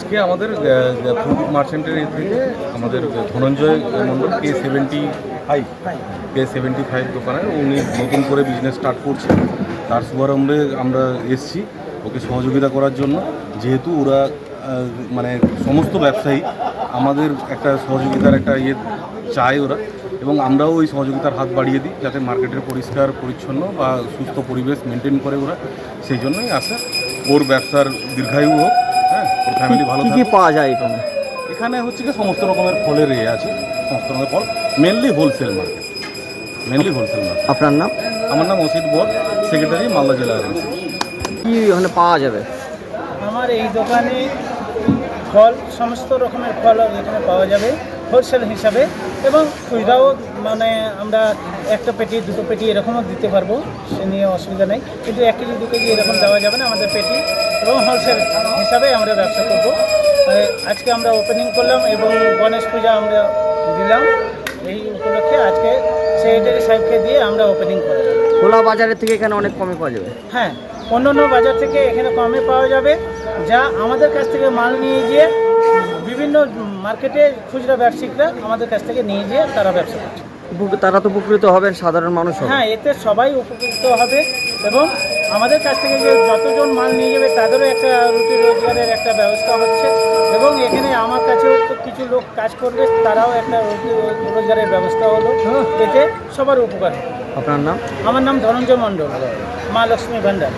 আজকে আমাদের ফুড মার্চেন্টের থেকে আমাদের ধনঞ্জয় মণ্ডল K75 দোকানে উনি নতুন করে বিজনেস স্টার্ট করছে। তার শুভারম্ভে আমরা এসছি ওকে সহযোগিতা করার জন্য, যেহেতু ওরা মানে সমস্ত ব্যবসায়ী আমাদের একটা সহযোগিতার একটা চায় ওরা, এবং আমরাও ওই সহযোগিতার হাত বাড়িয়ে দিই যাতে মার্কেটের পরিষ্কার পরিচ্ছন্ন বা সুস্থ পরিবেশ মেনটেন করে ওরা। সেই জন্যই আসা, ওর ব্যবসার দীর্ঘায়ু হোক, হ্যাঁ, ওর ফ্যামিলি ভালো কি থাকুক। পাওয়া যায় এখানে? এখানে হচ্ছে কি সমস্ত রকমের ফলের আছে, সমস্ত রকমের ফল, মেনলি হোলসেল মার্কেট। আপনার নাম? আমার নাম অসিত বল, সেক্রেটারি, মালদা জেলা এজেন্সি। কি ওখানে পাওয়া যাবে? আমার এই দোকানে ফল, সমস্ত রকমের ফল এখানে পাওয়া যাবে হোলসেল হিসাবে, এবং খুচরাও মানে আমরা একটা পেটি দুটো পেটি এরকমও দিতে পারবো, সে নিয়ে অসুবিধা নেই। কিন্তু 1 কেজি 2 কেজি এরকম দেওয়া যাবে না, আমাদের পেটি এবং হোলসেল হিসাবে আমরা ব্যবসা করব। আজকে আমরা ওপেনিং করলাম এবং গণেশ পূজা আমরা দিলাম, এই উপলক্ষে আজকে সেক্রেটারি সাহেবকে দিয়ে আমরা ওপেনিং করলাম। খোলা বাজারের থেকে এখানে অনেক কমে পাওয়া যাবে? হ্যাঁ, অন্য বাজার থেকে এখানে কমে পাওয়া যাবে, যা আমাদের কাছ থেকে মাল নিয়ে গিয়ে বিভিন্ন মার্কেটে খুচরা ব্যবসায়িকরা আমাদের কাছ থেকে নিয়ে গিয়ে তারা ব্যবসা করছে। তারা তো উপকৃত হবেন, সাধারণ মানুষ হবে। হ্যাঁ, এতে সবাই উপকৃত হবে, এবং আমাদের কাছ থেকে যে যতজন মাল নিয়ে যাবে তাদেরও একটা রুটি রোজগারের একটা ব্যবস্থা হচ্ছে, এবং এখানে আমার কাছেও তো কিছু লোক কাজ করবে, তারাও একটা রুটি রোজগারের ব্যবস্থা হলো, এতে সবার উপকার। আপনার নাম? আমার নাম ধনঞ্জয় মণ্ডল, মা লক্ষ্মী ভান্ডার।